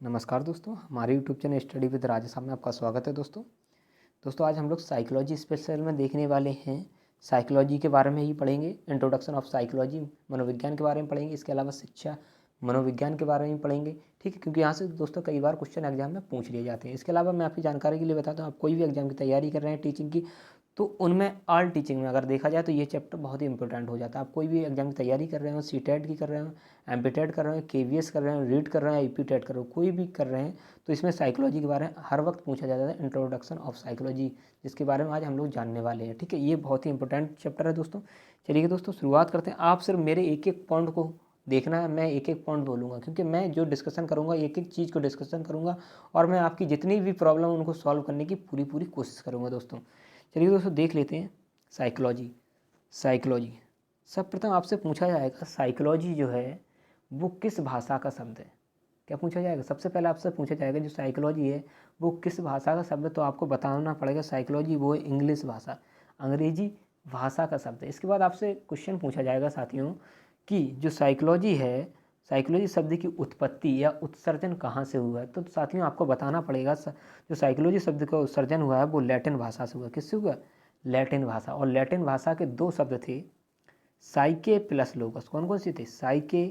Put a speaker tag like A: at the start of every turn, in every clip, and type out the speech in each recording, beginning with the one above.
A: नमस्कार दोस्तों, हमारे YouTube channel study with Rajesh में आपका स्वागत है। दोस्तों आज हम लोग साइकोलॉजी स्पेशल में देखने वाले हैं। साइकोलॉजी के बारे में ही पढ़ेंगे। इंट्रोडक्शन ऑफ साइकोलॉजी, मनोविज्ञान के बारे में पढ़ेंगे। इसके अलावा शिक्षा मनोविज्ञान के बारे में पढ़ेंगे, ठीक है, क्योंकि यहाँ से दोस्तों कई बार क्वेश्चन एग्जाम में पूछ लिए जाते हैं। इसके अलावा मैं आपकी जानकारी के लिए बताता हूँ, आप कोई भी एग्जाम की तैयारी कर रहे हैं टीचिंग की, तो उनमें ऑल टीचिंग में अगर देखा जाए तो ये चैप्टर बहुत ही इंपॉर्टेंट हो जाता है। आप कोई भी एग्जाम की तैयारी कर रहे हो, सीटेट की कर रहे हो, एमपीटेट कर रहे हो, केवीएस कर रहे हो, रीड कर रहे हैं, ईपीटेट कर रहे हो, कोई भी कर रहे हैं, तो इसमें साइकोलॉजी के बारे में हर वक्त पूछा जाता है। इंट्रोडक्शन ऑफ साइकोलॉजी, जिसके बारे में आज हम लोग जानने वाले हैं, ठीक है। ये बहुत ही इंपॉर्टेंट चैप्टर है दोस्तों। चलिए दोस्तों शुरुआत करते हैं। आप सिर्फ मेरे एक एक पॉइंट को देखना है, मैं एक एक पॉइंट बोलूँगा, क्योंकि मैं जो डिस्कशन करूँगा एक एक चीज़ को डिस्कशन करूँगा और मैं आपकी जितनी भी प्रॉब्लम उनको सॉल्व करने की पूरी कोशिश करूँगा दोस्तों। चलिए दोस्तों देख लेते हैं साइकोलॉजी। सब प्रथम आपसे पूछा जाएगा साइकोलॉजी जो है वो किस भाषा का शब्द है। क्या पूछा जाएगा? सबसे पहले आपसे पूछा जाएगा जो साइकोलॉजी है वो किस भाषा का शब्द है, तो आपको बताना पड़ेगा साइकोलॉजी वो है इंग्लिश भाषा, अंग्रेजी भाषा का शब्द है। इसके बाद आपसे क्वेश्चन पूछा जाएगा साथियों कि जो साइकोलॉजी है, साइकोलॉजी शब्द की उत्पत्ति या उत्सर्जन कहाँ से हुआ है। तो साथियों आपको बताना पड़ेगा जो साइकोलॉजी शब्द का उत्सर्जन हुआ है वो लैटिन भाषा से हुआ। किससे हुआ? लैटिन भाषा। और लैटिन भाषा के दो शब्द थे, साइके प्लस लोगस। कौन कौन सी थे? साइके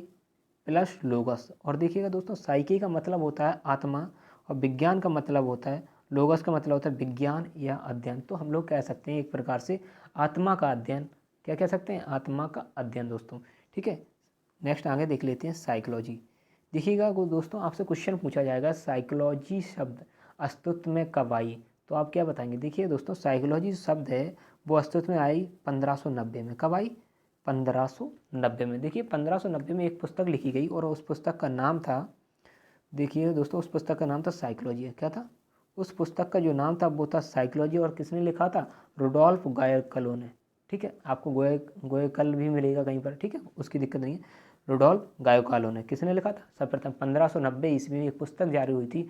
A: प्लस लोगस। और देखिएगा दोस्तों, साइके का मतलब होता है आत्मा और विज्ञान का मतलब होता है, लोगस का मतलब होता है विज्ञान या अध्ययन। तो हम लोग कह सकते हैं एक प्रकार से आत्मा का अध्ययन। क्या कह सकते हैं? आत्मा का अध्ययन दोस्तों, ठीक है। नेक्स्ट आगे देख लेते हैं साइकोलॉजी। देखिएगा दोस्तों आपसे क्वेश्चन पूछा जाएगा साइकोलॉजी शब्द अस्तित्व में कब आई, तो आप क्या बताएंगे? देखिए दोस्तों, साइकोलॉजी शब्द है वो अस्तित्व में आई 1590 में। कब आई? 1590 में। देखिए 1590 में एक पुस्तक लिखी गई और उस पुस्तक का नाम था, देखिए दोस्तों, उस पुस्तक का नाम था साइकोलॉजी। क्या था? उस पुस्तक का जो नाम था वो था साइकोलॉजी। और किसने लिखा था? रुडोल्फ गायकलो ने, ठीक है। आपको गोयकल भी मिलेगा कहीं पर, ठीक है, उसकी दिक्कत नहीं है। रुडोल्फ गायकालो ने किसने लिखा था? सर्वप्रथम 1590 ईस्वी में एक पुस्तक जारी हुई थी,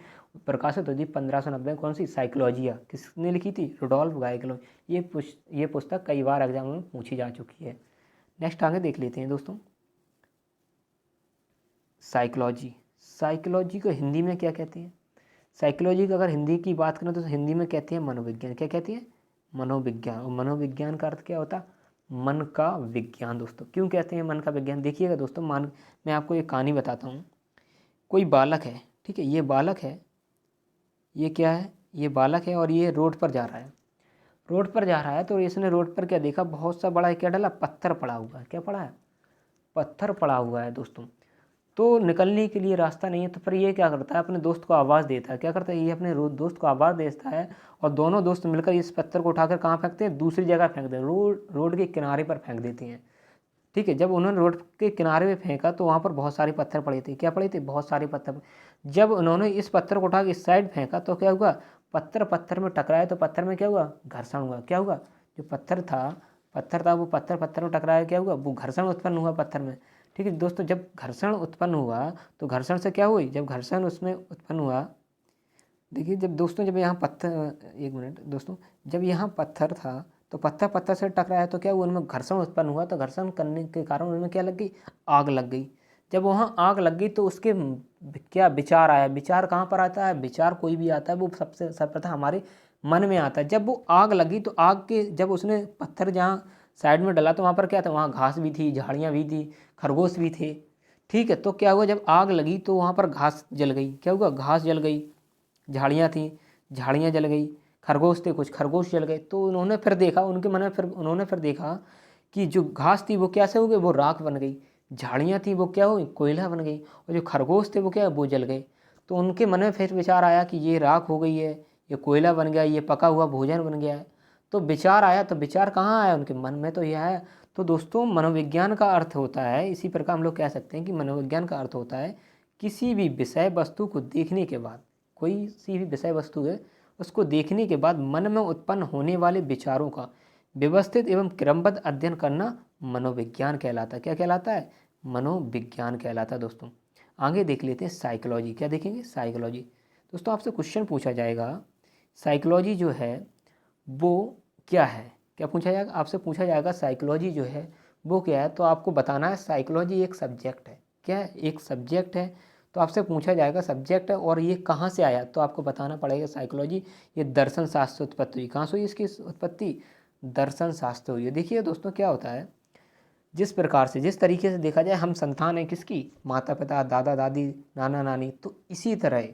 A: प्रकाशित हुई थी 1590। कौन सी? साइकोलॉजिया। किसने लिखी थी? रुडोल्फ गायकलो। ये पुस्तक कई बार एग्जाम में पूछी जा चुकी है। नेक्स्ट आगे देख लेते हैं दोस्तों, साइकोलॉजी को हिंदी में क्या कहते हैं? साइकोलॉजी का अगर हिंदी की बात करें तो हिंदी में कहते हैं मनोविज्ञान। क्या कहती है? मनोविज्ञान। और मनोविज्ञान का अर्थ क्या होता है? मन का विज्ञान दोस्तों। क्यों कहते हैं मन का विज्ञान? देखिएगा दोस्तों, मैं आपको एक कहानी बताता हूँ। कोई बालक है, ठीक है, ये बालक है, ये क्या है? ये बालक है और ये रोड पर जा रहा है। रोड पर जा रहा है तो इसने रोड पर क्या देखा? बहुत सा बड़ा क्या डाला? पत्थर पड़ा हुआ है। क्या पड़ा है? पत्थर पड़ा हुआ है दोस्तों। तो निकलने के लिए रास्ता नहीं है, तो फिर ये क्या करता है? अपने दोस्त को आवाज़ देता है। क्या करता है? ये अपने दोस्त को आवाज़ देता है और दोनों दोस्त मिलकर इस पत्थर को उठाकर कहाँ फेंकते हैं? दूसरी जगह फेंक देते हैं, रोड के किनारे पर फेंक देते हैं, ठीक है। जब उन्होंने रोड के किनारे में फेंका तो वहाँ पर बहुत सारे पत्थर पड़े थे। क्या पड़े थे? बहुत सारे पत्थर। जब उन्होंने इस पत्थर को उठा के इस साइड फेंका तो क्या हुआ? पत्थर पत्थर में टकराया तो पत्थर में क्या हुआ? घर्षण हुआ। क्या हुआ? जो पत्थर था वो पत्थर में टकराया, क्या हुआ? वो घर्षण उत्पन्न हुआ पत्थर में, ठीक है दोस्तों। जब घर्षण उत्पन्न हुआ तो घर्षण से क्या हुई? जब घर्षण उसमें उत्पन्न हुआ, देखिए जब यहाँ पत्थर, एक मिनट दोस्तों, जब यहाँ पत्थर था तो पत्थर से टकराया तो क्या हुआ? उनमें घर्षण उत्पन्न हुआ। तो घर्षण करने के कारण उनमें क्या लग गई? आग लग गई। जब वहाँ आग लग गई तो उसके क्या विचार आया? विचार कहाँ पर आता है? विचार कोई भी आता है वो सबसे सर्वप्रथम हमारे मन में आता है। जब वो आग लगी तो आग के जब उसने पत्थर जहाँ साइड में डाला तो वहाँ पर क्या था? वहाँ घास भी थी, झाड़ियाँ भी थी, खरगोश भी थे, ठीक है। तो क्या हुआ? जब आग लगी तो वहाँ पर घास जल गई। क्या हुआ? घास जल गई, झाड़ियाँ थी, झाड़ियाँ जल गई, खरगोश थे, कुछ खरगोश जल गए। तो उन्होंने फिर देखा, उनके मन में फिर उन्होंने फिर देखा कि जो घास थी वो कैसे हो गई? वो राख बन गई। झाड़ियाँ थी वो क्या हुई? कोयला बन गई। और जो खरगोश थे वो क्या? वो जल गए। तो उनके मन में फिर विचार आया कि ये राख हो गई है, ये कोयला बन गया, ये पका हुआ भोजन बन गया है। तो विचार आया, तो विचार कहाँ आया? उनके मन में तो यह है। तो दोस्तों मनोविज्ञान का अर्थ होता है, इसी प्रकार हम लोग कह सकते हैं कि मनोविज्ञान का अर्थ होता है किसी भी विषय वस्तु को देखने के बाद, कोई सी भी विषय वस्तु है उसको देखने के बाद मन में उत्पन्न होने वाले विचारों का व्यवस्थित एवं क्रमबद्ध अध्ययन करना मनोविज्ञान कहलाता है। क्या कहलाता है? मनोविज्ञान कहलाता है दोस्तों। आगे देख लेते हैं साइकोलॉजी। क्या देखेंगे? साइकोलॉजी। दोस्तों आपसे क्वेश्चन पूछा जाएगा साइकोलॉजी जो है वो क्या है। क्या पूछा जाएगा? आपसे पूछा जाएगा साइकोलॉजी जो है वो क्या है, तो आपको बताना है साइकोलॉजी एक सब्जेक्ट है। क्या है? एक सब्जेक्ट है। तो आपसे पूछा जाएगा सब्जेक्ट और ये कहाँ से आया, तो आपको बताना पड़ेगा साइकोलॉजी ये दर्शन शास्त्र से उत्पत्ति हुई। कहाँ से हुई इसकी उत्पत्ति? दर्शन शास्त्र हुई है। देखिए दोस्तों क्या होता है, जिस प्रकार से जिस तरीके से देखा जाए हम संतान हैं किसकी? माता पिता, दादा दादी, नाना नानी। तो इसी तरह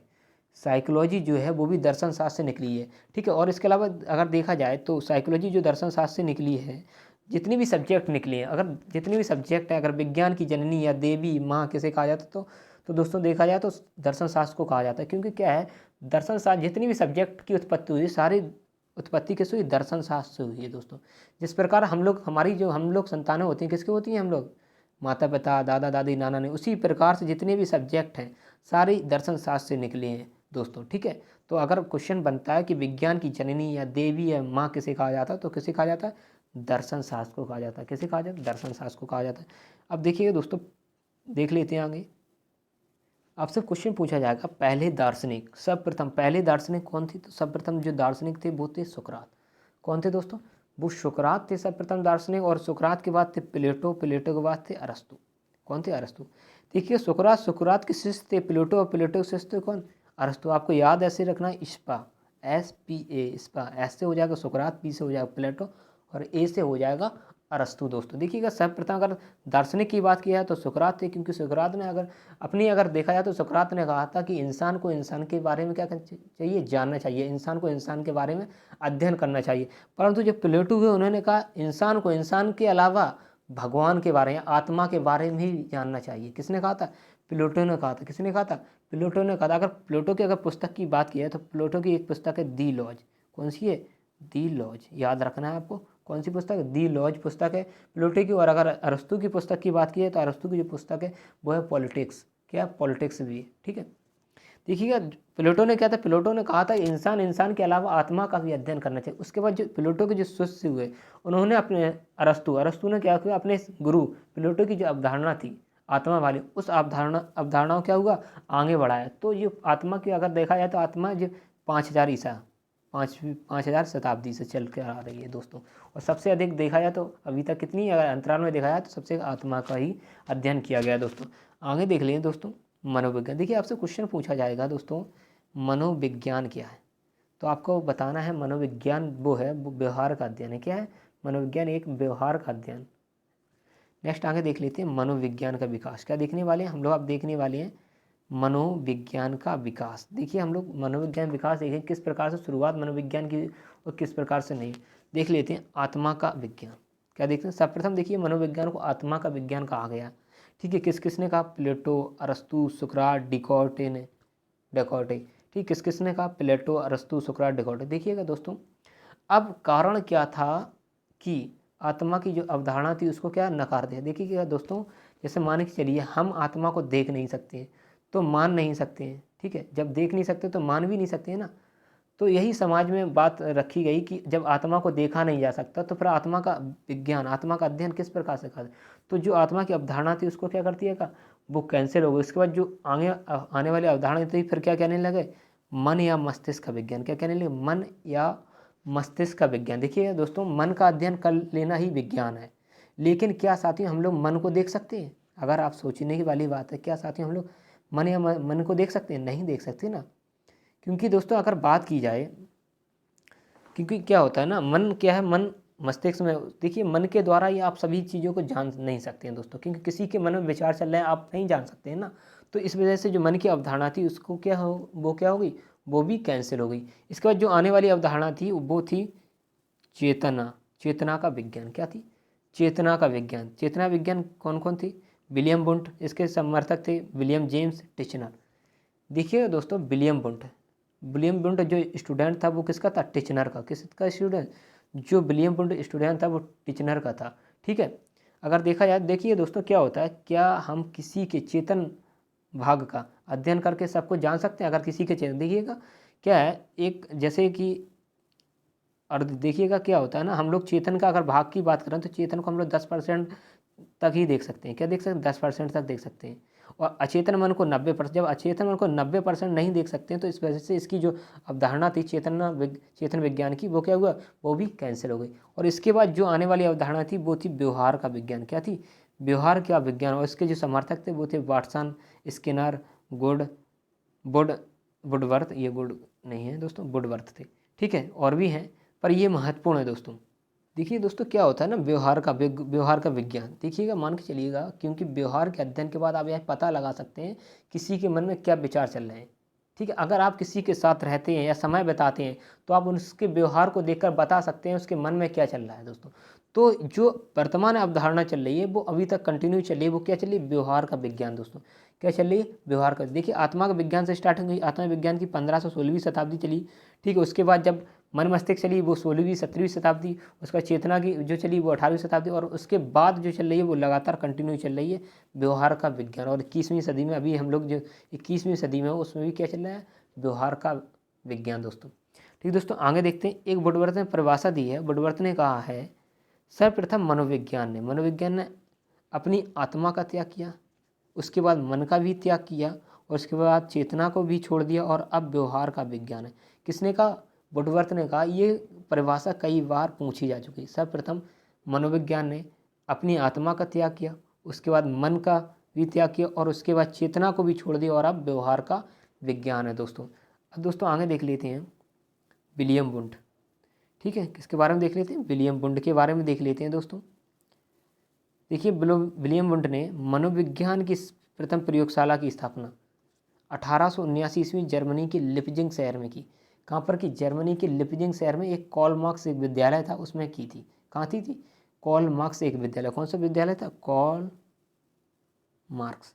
A: साइकोलॉजी जो है वो भी दर्शन शास्त्र से निकली है, ठीक है। और इसके अलावा अगर देखा जाए तो साइकोलॉजी जो दर्शन शास्त्र से निकली है, जितनी भी सब्जेक्ट निकली हैं, अगर जितनी भी सब्जेक्ट है, अगर विज्ञान की जननी या देवी माँ किसे कहा जाता तो दोस्तों देखा जाए तो दर्शन शास्त्र को कहा जाता है। क्योंकि क्या है, दर्शन शास्त्र जितनी भी सब्जेक्ट की उत्पत्ति हुई सारी उत्पत्ति किससे हुई? दर्शन शास्त्र से हुई है दोस्तों। जिस प्रकार हम लोग हमारी जो हम लोग संतानें होती हैं किसकी होती हैं? हम लोग माता पिता, दादा दादी, नाना नानी। उसी प्रकार से जितने भी सब्जेक्ट हैं सारी दर्शन शास्त्र से निकले हैं दोस्तों, ठीक है। तो अगर क्वेश्चन बनता है कि विज्ञान की जननी या देवी या माँ किसे कहा जाता है, तो किसे कहा जाता है? दर्शन शास्त्र को कहा जाता है। किसे कहा जाता है? दर्शन शास्त्र को कहा जाता है। अब देखिए दोस्तों, देख लेते हैं आगे। आपसे क्वेश्चन पूछा जाएगा पहले दार्शनिक, सर्वप्रथम पहले दार्शनिक कौन थे? तो सर्वप्रथम जो दार्शनिक थे वो थे सुकरात। कौन थे दोस्तों? वो सुकरात थे सर्वप्रथम दार्शनिक। और सुकरात के बाद थे प्लेटो, प्लेटो के बाद थे अरस्तु। कौन थे? अरस्तु। देखिए सुकरात के शिष्य थे प्लेटो, और प्लेटो के शिष्य थे कौन? अरस्तु। आपको याद ऐसे रखना है, स्पा, SPA, स्पा। एस से हो जाएगा सुकरात, पी से हो जाएगा प्लेटो, और ए से हो जाएगा अरस्तु। दोस्तों देखिएगा सर्वप्रथम अगर दार्शनिक की बात किया है तो सुकरात थे, क्योंकि सुकरात ने अगर देखा जाए तो सुकरात ने कहा था कि इंसान को इंसान के बारे में क्या करना चाहिए? जानना चाहिए। इंसान को इंसान के बारे में अध्ययन करना चाहिए। परंतु जो प्लेटो हुए उन्होंने कहा इंसान को इंसान के अलावा भगवान के बारे में, आत्मा के बारे में ही जानना चाहिए। किसने कहा था? प्लेटो ने कहा था। किसने कहा था? प्लेटो ने कहा था। अगर प्लेटो की अगर पुस्तक की बात की है तो प्लेटो की एक पुस्तक है दी लॉज। कौन सी है? The laws. याद रखना है आपको, कौन सी पुस्तक? दी लॉज पुस्तक है प्लेटो की। और अगर अरस्तु की पुस्तक की बात की है तो अरस्तु की जो पुस्तक है वो है पॉलिटिक्स। क्या? पॉलिटिक्स भी, ठीक है। देखिएगा प्लेटो ने क्या था? प्लेटो ने कहा था इंसान इंसान के अलावा आत्मा का भी अध्ययन करना चाहिए। उसके बाद जो प्लेटो के जो शिष्य हुए उन्होंने अपने अरस्तु ने क्या किया? अपने गुरु प्लेटो की जो अवधारणा थी आत्मा वाली, उस अवधारणाओं क्या हुआ? आगे बढ़ाया। तो ये आत्मा की अगर देखा जाए तो आत्मा जो 5000 ईसा 5000 शताब्दी से चल कर आ रही है दोस्तों। और सबसे अधिक देखा जाए तो अभी तक कितनी अगर अंतराल में देखा जाए तो सबसे आत्मा का ही अध्ययन किया गया दोस्तों। आगे देख लें दोस्तों, मनोविज्ञान। देखिए आपसे क्वेश्चन पूछा जाएगा दोस्तों मनोविज्ञान क्या है, तो आपको बताना है मनोविज्ञान वो है, वो व्यवहार का अध्ययन है। क्या है? मनोविज्ञान एक व्यवहार का अध्ययन। नेक्स्ट आगे देख लेते हैं मनोविज्ञान का विकास। क्या देखने वाले हैं हम लोग? आप देखने वाले हैं मनोविज्ञान का विकास। देखिए हम लोग मनोविज्ञान विकास देखें किस प्रकार से शुरुआत मनोविज्ञान की और किस प्रकार से नहीं। देख लेते हैं आत्मा का विज्ञान। क्या देखते हैं? सर्वप्रथम देखिए मनोविज्ञान को आत्मा का विज्ञान कहा गया, ठीक है। किसने कहा? प्लेटो, अरस्तु, सुकरात, डेकार्टे। ठीक, किसने कहा? प्लेटो, अरस्तु, सुकरात, डेकार्टे। देखिएगा दोस्तों, अब कारण क्या था कि आत्मा की जो अवधारणा थी उसको क्या नकार दिया। देखिएगा दोस्तों, जैसे मान के चलिए हम आत्मा को देख नहीं सकते तो मान नहीं सकते हैं, ठीक है। जब देख नहीं सकते तो मान भी नहीं सकते हैं ना। तो यही समाज में बात रखी गई कि जब आत्मा को देखा नहीं जा सकता तो फिर आत्मा का विज्ञान, आत्मा का अध्ययन किस प्रकार से कर। तो जो आत्मा की अवधारणा थी उसको क्या कर दिया का? वो कैंसिल हो गई। उसके बाद जो आगे आने वाली अवधारणा थी फिर क्या कहने लगे? मन या मस्तिष्क का विज्ञान। क्या कहने लगे? मन या मस्तिष्क का विज्ञान। देखिए दोस्तों, मन का अध्ययन कर लेना ही विज्ञान है। लेकिन क्या साथियों हम लोग मन को देख सकते हैं? अगर आप सोचने की वाली बात है, क्या साथियों हम लोग मन या मन को देख सकते हैं? नहीं देख सकते ना। क्योंकि दोस्तों अगर बात की जाए, क्योंकि क्या होता है ना, मन क्या है? मन मस्तिष्क में, देखिए मन के द्वारा ही आप सभी चीज़ों को जान नहीं सकते हैं दोस्तों, क्योंकि किसी के मन में विचार चल रहे हैं आप नहीं जान सकते हैं ना। तो इस वजह से जो मन की अवधारणा थी उसको क्या हो, वो क्या हो गई? वो भी कैंसिल हो गई। इसके बाद जो आने वाली अवधारणा थी वो थी चेतना, चेतना का विज्ञान। क्या थी? चेतना का विज्ञान। चेतना विज्ञान कौन कौन थी? विलियम वुंट, इसके समर्थक थे विलियम जेम्स टिचनर। देखिए दोस्तों, विलियम वुंट जो स्टूडेंट था वो किसका था? टिचनर का। किसका स्टूडेंट? जो विलियम वुंट स्टूडेंट था वो टिचनर का था, ठीक है। अगर देखा जाए, देखिए दोस्तों क्या होता है, क्या हम किसी के चेतन भाग का अध्ययन करके सबको जान सकते हैं? अगर किसी के चेतन, देखिएगा क्या है, एक जैसे कि और देखिएगा क्या होता है ना, हम लोग चेतन का अगर भाग की बात करें तो चेतन को हम लोग 10% तक ही देख सकते हैं। क्या देख सकते हैं? 10% तक देख सकते हैं। और अचेतन मन को 90%, जब अचेतन मन को 90% नहीं देख सकते हैं तो इस वजह से इसकी जो अवधारणा थी चेतन विज्ञान की, वो क्या हुआ? वो भी कैंसिल हो गई। और इसके बाद जो आने वाली अवधारणा थी वो थी व्यवहार का विज्ञान। क्या थी? व्यवहार का विज्ञान। और इसके जो समर्थक थे वो थे वाटसन, स्किनर, गुड बुड वुडवर्थ, ये गुड नहीं है दोस्तों, वुडवर्थ थे, ठीक है, और भी हैं, पर ये महत्वपूर्ण है दोस्तों। देखिए दोस्तों क्या होता है ना, व्यवहार का विज्ञान, देखिएगा मान के चलिएगा, क्योंकि व्यवहार के अध्ययन के बाद आप यह पता लगा सकते हैं किसी के मन में क्या विचार चल रहे हैं, ठीक है। अगर आप किसी के साथ रहते हैं या समय बिताते हैं तो आप उसके व्यवहार को देखकर बता सकते हैं उसके मन में क्या चल रहा है दोस्तों। तो जो वर्तमान अवधारणा चल रही है वो अभी तक कंटिन्यू चल रही है, वो क्या चल रही है, व्यवहार का विज्ञान दोस्तों। क्या चल रही है, व्यवहार का। देखिए आत्मा का विज्ञान से स्टार्ट हुई, आत्मा विज्ञान की 1500-16वीं शताब्दी चली, ठीक है। उसके बाद जब मन मस्तिष्क चली वो 16वीं-17वीं शताब्दी, उसका चेतना की जो चली वो 18वीं शताब्दी, और उसके बाद जो चल रही है वो लगातार कंटिन्यू चल रही है व्यवहार का विज्ञान। और 21वीं सदी में अभी हम लोग जो 21वीं सदी में उसमें भी क्या चल रहा है, व्यवहार का विज्ञान दोस्तों। ठीक दोस्तों, आगे देखते हैं। एक वुडवर्थ ने परिभाषा दी है, वुडवर्थ ने कहा है सर्वप्रथम मनोविज्ञान ने अपनी आत्मा का त्याग किया, उसके बाद मन का भी त्याग किया, और उसके बाद चेतना को भी छोड़ दिया, और अब व्यवहार का विज्ञान है। किसने कहा, वुडवर्थ ने कहा। ये परिभाषा कई बार पूछी जा चुकी है। सर्वप्रथम मनोविज्ञान ने अपनी आत्मा का त्याग किया, उसके बाद मन का भी त्याग किया, और उसके बाद चेतना को भी छोड़ दिया, और अब व्यवहार का विज्ञान है दोस्तों। अब दोस्तों आगे देख लेते हैं विलियम वुंड, ठीक है। किसके बारे में देख लेते हैं, विलियम वुंड के बारे में देख लेते हैं दोस्तों। देखिए विलियम वुंड ने मनोविज्ञान की प्रथम प्रयोगशाला की स्थापना 1879 ईस्वी जर्मनी के लिपजिंग शहर में की। कहाँ पर की, जर्मनी के लिपजिंग शहर में एक कॉल मार्क्स एक विद्यालय था उसमें की थी। कहाँ थी कॉल मार्क्स एक विद्यालय। कौन सा विद्यालय था, कॉल मार्क्स।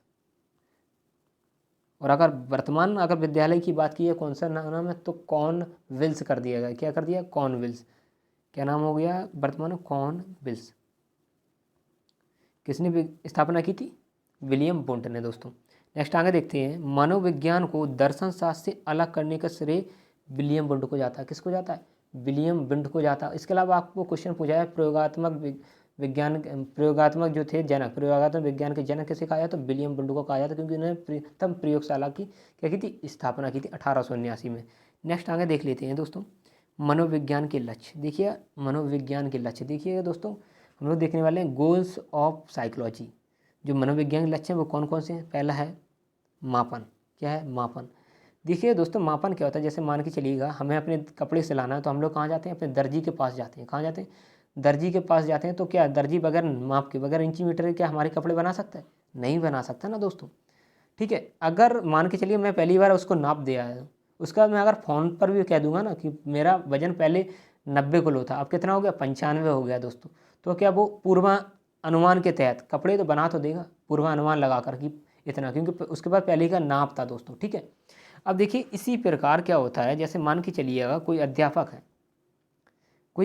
A: और अगर विद्यालय की बात की है, कौन सा नाम है, तो कॉर्नविल्स कर दिया गया। क्या कर दिया, कॉर्नविल्स। क्या नाम हो गया वर्तमान में, कॉर्नविल्स। किसने स्थापना की थी, विलियम वुंड ने दोस्तों। नेक्स्ट आगे देखते हैं, मनोविज्ञान को दर्शन शास्त्र से अलग करने का श्रेय विलियम वुंड को जाता है। किसको जाता है, विलियम वुंड को जाता है। इसके अलावा आपको क्वेश्चन पूछा है प्रयोगात्मक जो थे जनक, प्रयोगात्मक विज्ञान के जनक किसे कहा जाता, तो विलियम वुंड को कहा जाता, क्योंकि उन्होंने प्रथम प्रयोगशाला की क्या की थी, स्थापना की थी 1879 में। नेक्स्ट आगे देख लेते हैं दोस्तों, मनोविज्ञान के लक्ष्य। देखिए मनोविज्ञान के लक्ष्य देखिएगा दोस्तों, हम लोग देखने वाले हैं गोल्स ऑफ साइकोलॉजी। जो मनोविज्ञान के लक्ष्य हैं वो कौन कौन से हैं, पहला है मापन। क्या है, मापन। देखिए दोस्तों मापन क्या होता है, जैसे मान के चलिएगा हमें अपने कपड़े सिलाना है तो हम लोग कहाँ जाते हैं, अपने दर्जी के पास जाते हैं। कहाँ जाते हैं, दर्जी के पास जाते हैं। तो क्या दर्जी बगैर माप के, बगैर इंची मीटर के क्या हमारे कपड़े बना सकता है, नहीं बना सकता ना दोस्तों, ठीक है। अगर मान के चलिए मैं पहली बार उसको नाप दे आया, उसका मैं अगर फ़ोन पर भी कह दूंगा ना कि मेरा वजन पहले 90 किलो था, अब कितना हो गया, 95 हो गया दोस्तों, तो क्या वो पूर्वानुमान के तहत कपड़े तो बना तो देगा, पूर्वानुमान लगा कर कि इतना, क्योंकि उसके बाद पहले का नाप था दोस्तों, ठीक है। अब देखिए इसी प्रकार क्या होता है, जैसे मान के चलिएगा कोई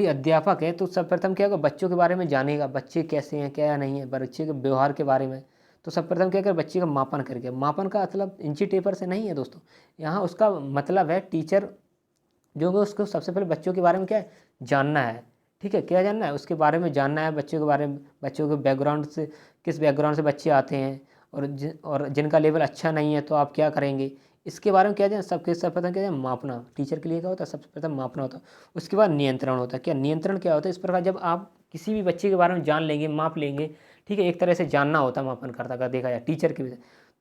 A: अध्यापक है तो सर्वप्रथम क्या होगा, बच्चों के बारे में जानेगा, बच्चे कैसे हैं क्या नहीं है, बच्चे के व्यवहार के बारे में। तो सर्वप्रथम क्या कर, बच्चे का मापन करके, मापन का मतलब इंची टेपर से नहीं है दोस्तों, यहाँ उसका मतलब है टीचर जो है उसको सबसे पहले बच्चों के बारे में क्या है, जानना है, ठीक है। क्या जानना है, उसके बारे में जानना है, बच्चों के बारे में, बच्चों के बैकग्राउंड से, किस बैकग्राउंड से बच्चे आते हैं, और जिनका लेवल अच्छा नहीं है तो आप क्या करेंगे, इसके बारे में क्या जाए, सर्वप्रथम क्या जाए, मापना। टीचर के लिए क्या होता है, सबसे प्रथम मापना होता है। उसके बाद नियंत्रण होता है। क्या नियंत्रण क्या होता है, इस प्रकार जब आप किसी भी बच्चे के बारे में जान लेंगे, माप लेंगे, ठीक है, एक तरह से जानना होता है मापन करता, अगर देखा जाए टीचर के भी।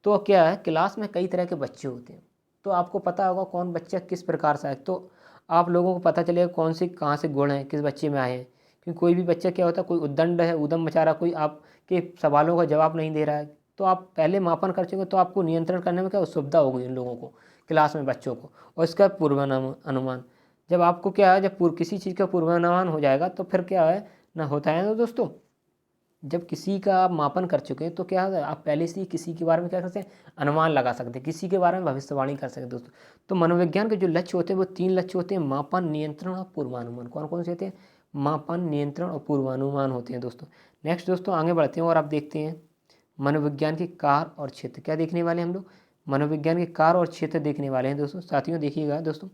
A: तो क्या है, क्लास में कई तरह के बच्चे होते हैं, तो आपको पता होगा कौन बच्चा किस प्रकार से है, तो आप लोगों को पता चलेगा कौन से कहाँ से गुण हैं, किस बच्चे में आए हैं। क्योंकि कोई भी बच्चा क्या होता है, कोई उद्दंड है, उदम मचा रहा, कोई आपके सवालों का जवाब नहीं दे रहा है, तो आप पहले मापन कर चुके, तो आपको नियंत्रण करने में क्या सुविधा होगी उन लोगों को, क्लास में बच्चों को। और इसका पूर्वानुमान, जब आपको क्या है, जब किसी चीज़ का पूर्वानुमान हो जाएगा तो फिर क्या है ना होता है ना दोस्तों, जब किसी का आप मापन कर चुके हैं तो क्या है, आप पहले से ही किसी के बारे में क्या कर सकते हैं, अनुमान लगा सकते हैं, किसी के बारे में भविष्यवाणी कर सकते हैं दोस्तों। तो मनोविज्ञान के जो लक्ष्य होते हैं वो 3 लक्ष्य होते हैं, मापन, नियंत्रण और पूर्वानुमान। कौन कौन से होते हैं, मापन, नियंत्रण और पूर्वानुमान होते हैं दोस्तों। नेक्स्ट दोस्तों आगे बढ़ते हैं और आप देखते हैं मनोविज्ञान के कार्य और क्षेत्र। क्या देखने वाले हैं हम लोग, मनोविज्ञान के कार्य और क्षेत्र देखने वाले हैं दोस्तों। साथियों देखिएगा दोस्तों,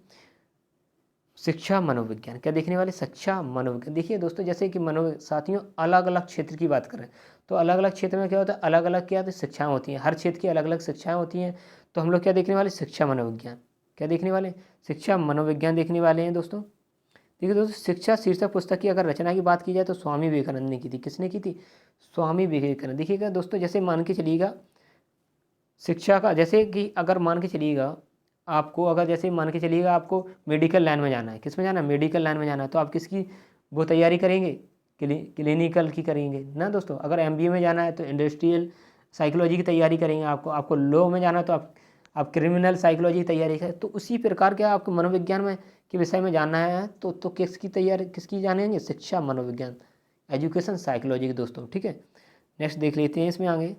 A: शिक्षा मनोविज्ञान, क्या देखने वाले, शिक्षा मनोविज्ञान। देखिए दोस्तों जैसे कि साथियों अलग अलग क्षेत्र की बात करें तो अलग अलग क्षेत्र में क्या होता है, अलग अलग क्या होता है, शिक्षाएं होती हैं, हर क्षेत्र की अलग अलग शिक्षाएं होती हैं। तो हम लोग क्या देखने वाले, शिक्षा मनोविज्ञान। क्या देखने वाले, शिक्षा मनोविज्ञान देखने वाले हैं दोस्तों। देखिए दोस्तों, शिक्षा शीर्षक पुस्तक की अगर रचना की बात की जाए तो स्वामी विवेकानंद ने की थी। किसने की थी, स्वामी विवेकानंद। देखिएगा दोस्तों, जैसे मान के चलिएगा शिक्षा का जैसे कि अगर मान के चलिएगा आपको, अगर जैसे मान के चलिएगा आपको मेडिकल लाइन में जाना है, किस में जाना है, मेडिकल लाइन में जाना है, तो आप किसकी वो तैयारी करेंगे, क्लिनिकल की करेंगे ना दोस्तों। अगर एमबीए में जाना है तो इंडस्ट्रियल साइकोलॉजी की तैयारी करेंगे, आपको लॉ में जाना है तो आप क्रिमिनल साइकोलॉजी की तैयारी करें। तो उसी प्रकार के आपको मनोविज्ञान में के विषय में जानना है तो किसकी तैयारी किसकी जानेंगे, शिक्षा मनोविज्ञान, एजुकेशन साइकोलॉजी के दोस्तों। ठीक है, नेक्स्ट देख लेते हैं इसमें आगे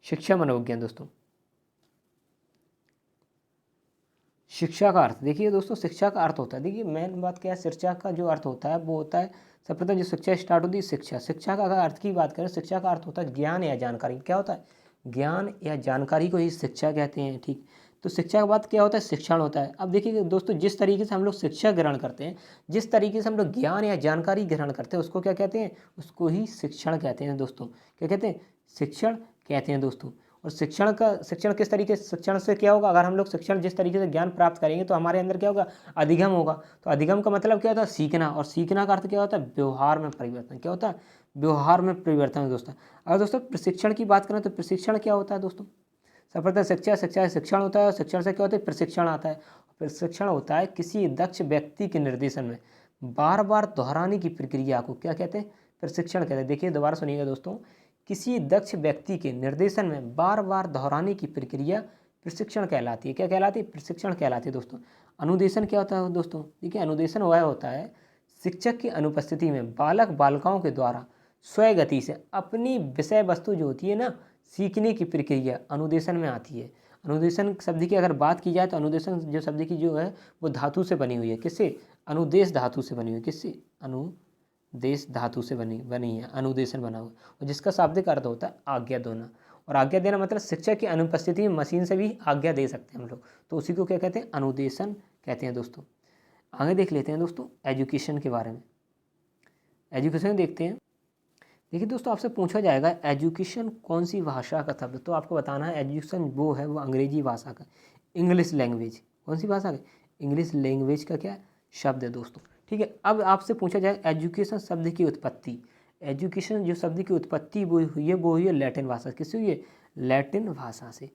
A: शिक्षा मनोविज्ञान दोस्तों। शिक्षा का अर्थ देखिए दोस्तों, शिक्षा का अर्थ होता है, देखिए मेन बात क्या है, शिक्षा का जो अर्थ होता है वो होता है सर्वप्रथम जो शिक्षा स्टार्ट होती है शिक्षा का अगर अर्थ की बात करें, शिक्षा का अर्थ होता है ज्ञान या जानकारी। क्या होता है, ज्ञान या जानकारी को ही शिक्षा कहते हैं। ठीक, तो शिक्षा के बाद क्या होता है, शिक्षण होता है। अब देखिए दोस्तों, जिस तरीके से हम लोग शिक्षा ग्रहण करते हैं, जिस तरीके से हम लोग ज्ञान या जानकारी ग्रहण करते हैं, उसको क्या कहते हैं, उसको ही शिक्षण कहते हैं दोस्तों। क्या कहते हैं, शिक्षण कहते हैं दोस्तों। और शिक्षण किस तरीके से, शिक्षण से क्या होगा, अगर हम लोग शिक्षण जिस तरीके से ज्ञान प्राप्त करेंगे तो हमारे अंदर क्या होगा, अधिगम होगा। तो अधिगम का मतलब क्या होता है, सीखना, और सीखना का अर्थ क्या होता है, व्यवहार में परिवर्तन। क्या होता है, व्यवहार में परिवर्तन है दोस्तों। अगर दोस्तों प्रशिक्षण की बात करें तो प्रशिक्षण क्या होता है दोस्तों, सर्वप्रथम शिक्षा से शिक्षण होता है, और शिक्षण से क्या होता है, प्रशिक्षण आता है। प्रशिक्षण होता है किसी दक्ष व्यक्ति के निर्देशन में बार बार दोहराने की प्रक्रिया को क्या कहते हैं, प्रशिक्षण कहते हैं। देखिए दोबारा सुनिएगा दोस्तों, किसी दक्ष व्यक्ति के निर्देशन में बार बार दोहराने की प्रक्रिया प्रशिक्षण कहलाती है। क्या कहलाती है, प्रशिक्षण कहलाती है दोस्तों। अनुदेशन क्या होता है दोस्तों, देखिए अनुदेशन वह होता है शिक्षक की अनुपस्थिति में बालक बालिकाओं के द्वारा स्वयं गति से अपनी विषय वस्तु जो होती है ना, सीखने की प्रक्रिया अनुदेशन में आती है। अनुदेशन शब्द की अगर बात की जाए तो अनुदेशन जो शब्द की जो है वो धातु से बनी हुई है, किससे, अनुदेश धातु से बनी हुई है, किससे, अनुदेश धातु से बनी है, अनुदेशन बना हुआ, और जिसका शाब्दिक अर्थ होता है आज्ञा देना। और आज्ञा देना मतलब शिक्षक की अनुपस्थिति में मशीन से भी आज्ञा दे सकते हैं हम लोग, तो उसी को क्या कहते हैं, अनुदेशन कहते हैं दोस्तों। आगे देख लेते हैं दोस्तों एजुकेशन के बारे में। एजुकेशन देखते हैं। देखिए दोस्तों, आपसे पूछा जाएगा एजुकेशन कौन सी भाषा का शब्द, तो आपको बताना है एजुकेशन वो है, वो अंग्रेजी भाषा का, इंग्लिश लैंग्वेज, कौन सी भाषा का, इंग्लिश लैंग्वेज का क्या शब्द है दोस्तों। ठीक है, अब आपसे पूछा जाए एजुकेशन शब्द की उत्पत्ति। एजुकेशन जो शब्द की उत्पत्ति वो हुई है लैटिन भाषा, किससे हुई है, लैटिन भाषा से,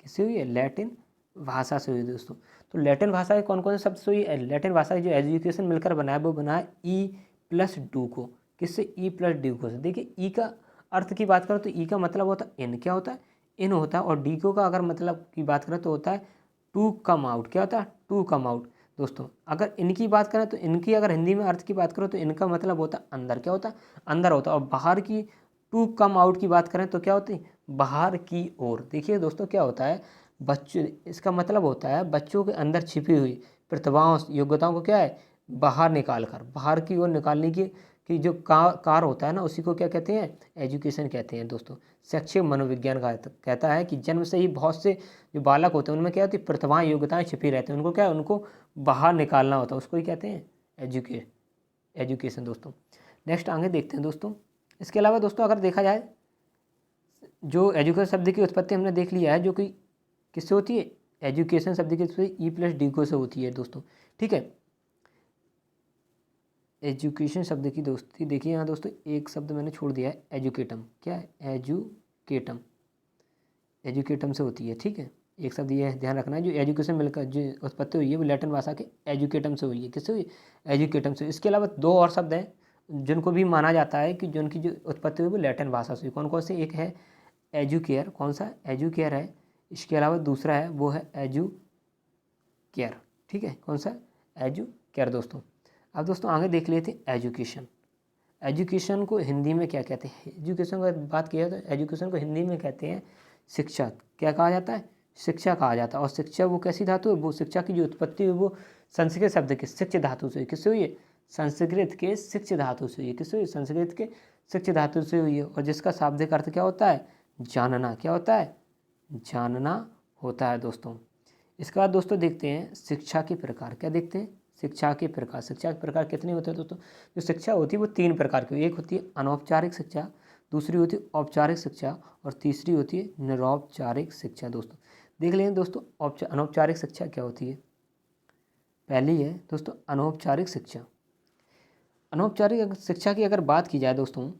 A: किससे हुई है, लैटिन भाषा से हुई दोस्तों। तो लैटिन भाषा के कौन कौन से शब्द से हुई है, लैटिन भाषा की जो एजुकेशन मिलकर बनाया वो बना है E+D को, किससे, E+D को से। देखिए ई का अर्थ की बात करें तो ई का मतलब होता है इन, क्या होता है, इन होता है, और डी को का अगर मतलब की बात करें तो होता है टू कम आउट, क्या होता है, टू कम आउट दोस्तों। अगर इनकी बात करें तो इनकी अगर हिंदी में अर्थ की बात करो तो इनका मतलब होता है अंदर, क्या होता है, अंदर होता है। और बाहर की टू कम आउट की बात करें तो क्या होती है, बाहर की ओर। देखिए दोस्तों क्या होता है, बच्चे, इसका मतलब होता है बच्चों के अंदर छिपी हुई प्रतिभाओं योग्यताओं को क्या है, बाहर निकाल कर, बाहर की ओर निकालने की जो कार होता है ना, उसी को क्या कहते हैं, एजुकेशन कहते हैं दोस्तों। शैक्षिक मनोविज्ञान का कहता है कि जन्म से ही बहुत से जो बालक होते हैं उनमें क्या होती है, प्रतिभाएं योग्यताएं छिपी रहती हैं, उनको क्या है, उनको बाहर निकालना होता है, उसको ही कहते हैं एजुकेशन दोस्तों। नेक्स्ट आगे देखते हैं दोस्तों। इसके अलावा दोस्तों अगर देखा जाए, जो एजुकेशन शब्द की उत्पत्ति हमने देख लिया है, जो कि किससे होती है, एजुकेशन शब्द की उत्पत्ति E+D को से होती है दोस्तों। ठीक है, एजुकेशन शब्द की दोस्ती देखिए यहाँ दोस्तों, एक शब्द मैंने छोड़ दिया है, एजुकेटम। क्या है, एजुकेटम, एजुकेटम से होती है। ठीक है, एक शब्द ये ध्यान रखना है, जो एजुकेशन मिलकर जो उत्पत्ति हुई है वो लैटिन भाषा के एजुकेटम से हुई है, किससे हुई, एजुकेटम से। इसके अलावा दो और शब्द हैं जिनको भी माना जाता है कि जिनकी जो उत्पत्ति हुई वो लैटिन भाषा से हुई, कौन कौन से, एक है एजुकेयर, कौन सा, एजुकेयर है। इसके अलावा दूसरा है वो है एजुकेयर। ठीक है, कौन सा, एजुकेयर दोस्तों। अब दोस्तों आगे देख लेते हैं एजुकेशन। एजुकेशन को हिंदी में क्या कहते हैं, एजुकेशन की बात की है तो एजुकेशन को हिंदी में कहते हैं शिक्षा। क्या कहा जाता है, शिक्षा कहा जाता है। और शिक्षा वो कैसी धातु है, वो शिक्षा की जो उत्पत्ति है वो संस्कृत शब्द के शिक्ष धातु से, किससे हुई है, संस्कृत के शिक्ष धातु से हुई है, किससे हुई, संस्कृत के शिक्ष धातु से हुई है। और जिसका शाब्दिक अर्थ क्या होता है, जानना, क्या होता है, जानना होता है दोस्तों। इसके बाद दोस्तों देखते हैं शिक्षा के प्रकार। क्या देखते हैं, शिक्षा के प्रकार। शिक्षा के प्रकार कितने होते हैं दोस्तों, जो शिक्षा होती है वो 3 प्रकार की, एक होती है अनौपचारिक शिक्षा, दूसरी होती है औपचारिक शिक्षा, और तीसरी होती है निरौपचारिक शिक्षा दोस्तों। देख लेंगे दोस्तों अनौपचारिक शिक्षा क्या होती है। पहली है दोस्तों अनौपचारिक शिक्षा। अनौपचारिक शिक्षा की अगर बात की जाए दोस्तों,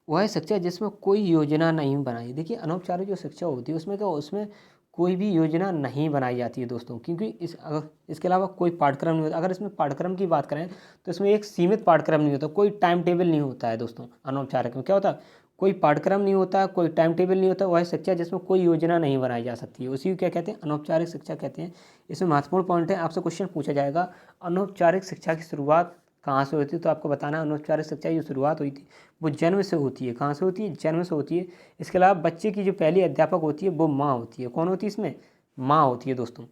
A: वह शिक्षा जिसमें कोई योजना नहीं बनाई। देखिए अनौपचारिक जो शिक्षा होती है उसमें क्या, उसमें कोई भी योजना नहीं बनाई जाती है दोस्तों, क्योंकि अगर इसके अलावा कोई पाठ्यक्रम नहीं होता। अगर इसमें पाठ्यक्रम की बात करें तो इसमें एक सीमित पाठ्यक्रम नहीं होता, कोई टाइम टेबल नहीं होता है दोस्तों। अनौपचारिक में क्या होता है, कोई पाठ्यक्रम नहीं होता, कोई टाइम टेबल नहीं होता। वह शिक्षा जिसमें कोई योजना नहीं बनाई जा सकती है, उसी को क्या कहते हैं, अनौपचारिक शिक्षा कहते हैं। इसमें महत्वपूर्ण पॉइंट है, आपसे क्वेश्चन पूछा जाएगा अनौपचारिक शिक्षा की शुरुआत कहाँ से होती है, तो आपको बताना है अनौपचारिक शिक्षा की जो शुरुआत हुई थी वो जन्म से होती है। कहाँ से होती है, जन्म से होती है। इसके अलावा बच्चे की जो पहली अध्यापक होती है वो माँ होती है। कौन होती है इसमें, माँ होती है दोस्तों।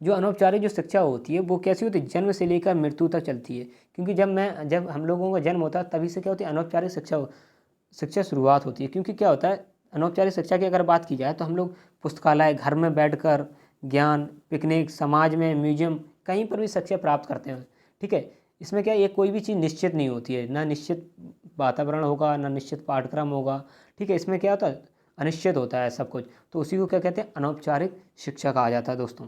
A: जो अनौपचारिक जो शिक्षा होती है वो कैसी होती है, जन्म से लेकर मृत्यु तक चलती है। क्योंकि जब हम लोगों का जन्म होता है तभी से क्या होती है, अनौपचारिक शिक्षा शुरुआत होती है। क्योंकि क्या होता है, अनौपचारिक शिक्षा की अगर बात की जाए तो हम लोग पुस्तकालय, घर में बैठकर ज्ञान, पिकनिक, समाज में, म्यूजियम, कहीं पर भी शिक्षा प्राप्त करते हैं। ठीक है, इसमें क्या है, ये कोई भी चीज़ निश्चित नहीं होती है, ना निश्चित वातावरण होगा, ना निश्चित पाठ्यक्रम होगा। ठीक है, इसमें क्या होता है, अनिश्चित होता है सब कुछ। तो उसी को क्या कहते हैं, अनौपचारिक शिक्षा कहा जाता है दोस्तों।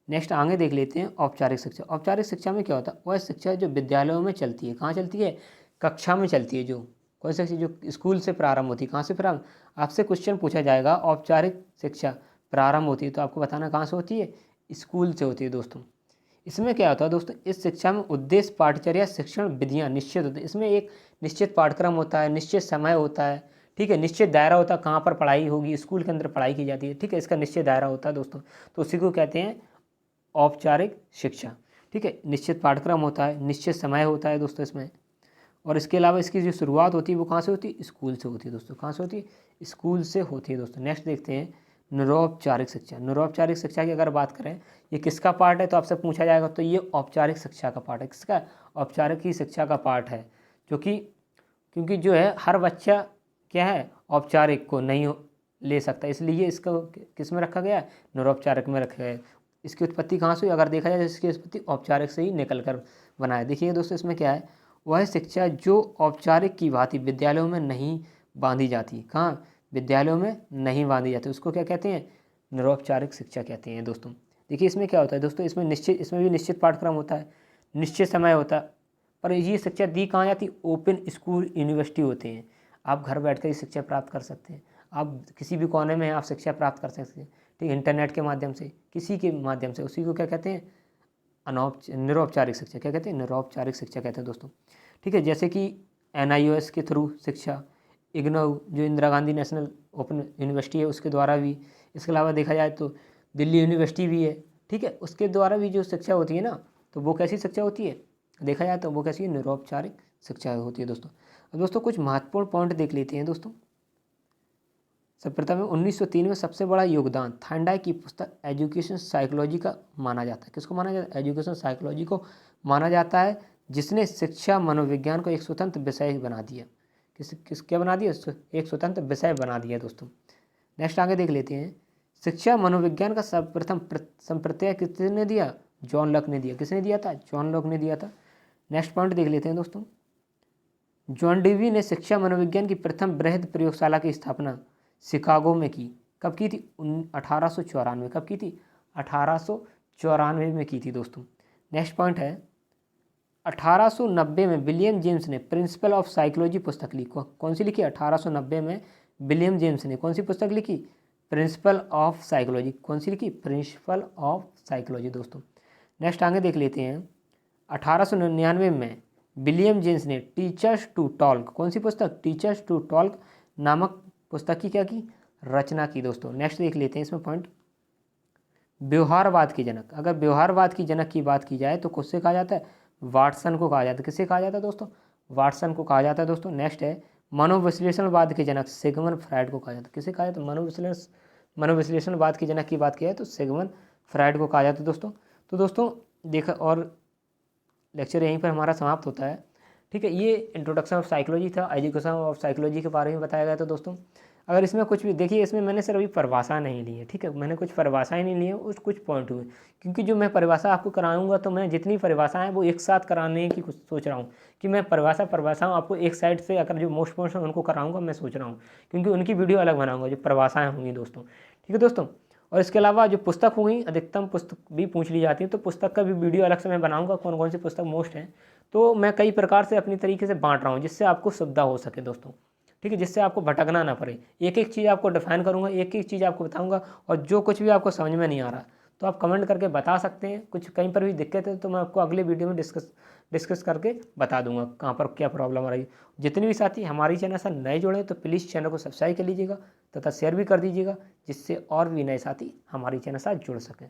A: नेक्स्ट आगे देख लेते हैं औपचारिक शिक्षा। औपचारिक शिक्षा में क्या होता है, वह शिक्षा जो विद्यालयों में चलती है। कहाँ चलती है, कक्षा में चलती है। जो कौन सी जो स्कूल से प्रारंभ होती है, कहाँ से प्रारंभ, आपसे क्वेश्चन पूछा जाएगा औपचारिक शिक्षा प्रारंभ होती है तो आपको बताना कहाँ से होती है, स्कूल से होती है दोस्तों। इसमें क्या होता है दोस्तों, इस शिक्षा में उद्देश्य, पाठचर्या, शिक्षण विधियाँ निश्चित होती है। इसमें एक निश्चित पाठ्यक्रम होता है, निश्चित समय होता है। ठीक है, निश्चित दायरा होता है, कहाँ पर पढ़ाई होगी, स्कूल के अंदर पढ़ाई की जाती है। ठीक है, इसका निश्चित दायरा होता है दोस्तों। तो उसी को कहते हैं औपचारिक शिक्षा। ठीक है, निश्चित पाठ्यक्रम होता है, निश्चित समय होता है दोस्तों इसमें। और इसके अलावा इसकी जो शुरुआत होती है वो कहाँ से होती है, स्कूल से होती है दोस्तों। कहाँ से होती है, स्कूल से होती है दोस्तों। नेक्स्ट देखते हैं निरौपचारिक शिक्षा। निरौपचारिक शिक्षा की अगर बात करें, ये किसका पार्ट है, तो आपसे पूछा जाएगा तो ये औपचारिक शिक्षा का पार्ट है। किसका, औपचारिक ही शिक्षा का पार्ट है। क्योंकि जो है हर बच्चा क्या है, औपचारिक को नहीं ले सकता, इसलिए इसको किस में रखा गया है, निरौपचारिक में रखा गया है। इसकी उत्पत्ति कहाँ से हुई, अगर देखा जाए तो इसकी उत्पत्ति औपचारिक से ही निकल कर बनाए। देखिए दोस्तों, इसमें क्या है, वह शिक्षा जो औपचारिक की भांति विद्यालयों में नहीं बांधी जाती। कहाँ, विद्यालयों में नहीं बांधी जाती, उसको क्या कहते हैं, निरौपचारिक शिक्षा कहते हैं दोस्तों। देखिए इसमें क्या होता है दोस्तों, इसमें भी निश्चित पाठ्यक्रम होता है, निश्चित समय होता है। पर ये शिक्षा दी कहाँ जाती, ओपन स्कूल, यूनिवर्सिटी होते हैं। आप घर बैठ कर ही शिक्षा प्राप्त कर सकते हैं। आप किसी भी कोने में आप शिक्षा प्राप्त कर सकते हैं। ठीक है, इंटरनेट के माध्यम से, किसी के माध्यम से, उसी को क्या कहते हैं, निरौपचारिक शिक्षा। क्या कहते हैं, निरौपचारिक शिक्षा कहते हैं दोस्तों। ठीक है, जैसे कि NIOS के थ्रू शिक्षा, इग्नू जो Indira Gandhi national open university है उसके द्वारा भी। इसके अलावा देखा जाए तो दिल्ली यूनिवर्सिटी भी है। ठीक है, उसके द्वारा भी जो शिक्षा होती है ना, तो वो कैसी शिक्षा होती है, देखा जाए तो वो कैसी है, निरौपचारिक शिक्षा होती है दोस्तों। अब दोस्तों कुछ महत्वपूर्ण पॉइंट देख लेते हैं दोस्तों। सर्वप्रथम 1903 में सबसे बड़ा योगदान थांडाई की पुस्तक एजुकेशन साइकोलॉजी का माना जाता है। किसको माना जाता है, एजुकेशन साइकोलॉजी को माना जाता है, जिसने शिक्षा मनोविज्ञान को एक स्वतंत्र विषय बना दिया। क्या बना दिया, एक स्वतंत्र विषय बना दिया दोस्तों। नेक्स्ट आगे देख लेते हैं, शिक्षा मनोविज्ञान का सर्वप्रथम संप्रत्यय किसने दिया, जॉन लॉक ने दिया। किसने दिया था, जॉन लॉक ने दिया था। नेक्स्ट पॉइंट देख लेते हैं दोस्तों, जॉन डेवी ने शिक्षा मनोविज्ञान की प्रथम बृहद प्रयोगशाला की स्थापना शिकागो में की। कब की थी, 1894। कब की थी, 1894 में की थी दोस्तों। नेक्स्ट पॉइंट है, 1890 में विलियम जेम्स ने प्रिंसिपल ऑफ साइकोलॉजी पुस्तक लिखी। कौन सी लिखी, 1890 में विलियम जेम्स ने कौन सी पुस्तक लिखी, प्रिंसिपल ऑफ साइकोलॉजी। कौन सी लिखी, प्रिंसिपल ऑफ साइकोलॉजी दोस्तों। नेक्स्ट आगे देख लेते हैं, 1899 में विलियम जेम्स ने टीचर्स टू टॉल्क, कौन सी पुस्तक, टीचर्स टू टॉल्क नामक पुस्तक की क्या की, रचना की दोस्तों। नेक्स्ट देख लेते हैं इसमें पॉइंट, व्यवहारवाद के जनक। अगर व्यवहारवाद की जनक की बात की जाए तो किससे कहा जाता है, वाटसन को कहा जाता है। किससे कहा जाता है दोस्तों, वाटसन को कहा जाता है दोस्तों। नेक्स्ट है, मनोविश्लेषणवाद के जनक सिगमंड फ्रायड को कहा जाता है। किसे कहा जाता है, मनोविश्लेषणवाद की जनक की बात की जाए तो सिगमंड फ्रायड को कहा जाता है दोस्तों। तो दोस्तों देखा, और लेक्चर यहीं पर हमारा समाप्त होता है। ठीक है, ये इंट्रोडक्शन ऑफ साइकोलॉजी था, एजुकेशन ऑफ साइकोलॉजी के बारे में बताया गया था दोस्तों। अगर इसमें कुछ भी देखिए, इसमें मैंने सिर्फ अभी परिभाषा नहीं ली है। ठीक है, मैंने कुछ परिभाषाएं नहीं ली है, उस कुछ पॉइंट हुए, क्योंकि जो मैं परिभाषा आपको कराऊंगा तो मैं जितनी परिभाषाएं हैं वो एक साथ कराने की कुछ सोच रहा हूँ, कि मैं परिभाषाओं आपको एक साइड से अगर जो मोस्ट पॉइंट्स हैं उनको कराऊंगा, मैं सोच रहा हूँ, क्योंकि उनकी वीडियो अलग बनाऊंगा जो परिभाषाएं होंगी दोस्तों। ठीक है दोस्तों, और इसके अलावा जो पुस्तक होंगी, अधिकतम पुस्तक भी पूछ ली जाती है, तो पुस्तक का भी वीडियो अलग से मैं बनाऊंगा, कौन कौन सी पुस्तक मोस्ट हैं। तो मैं कई प्रकार से अपनी तरीके से बांट रहा हूँ जिससे आपको सुविधा हो सके दोस्तों। ठीक है, जिससे आपको भटकना ना पड़े। एक एक चीज़ आपको डिफाइन करूँगा, एक एक चीज़ आपको बताऊँगा, और जो कुछ भी आपको समझ में नहीं आ रहा तो आप कमेंट करके बता सकते हैं। कुछ कहीं पर भी दिक्कत है तो मैं आपको अगले वीडियो में डिस्कस करके बता दूंगा कहाँ पर क्या प्रॉब्लम आ रही है। जितने भी साथी हमारी चैनल से नए जुड़े हैं तो प्लीज़ चैनल को सब्सक्राइब कर लीजिएगा तथा शेयर भी कर दीजिएगा, जिससे और भी नए साथी हमारी चैनल से जुड़ सकें।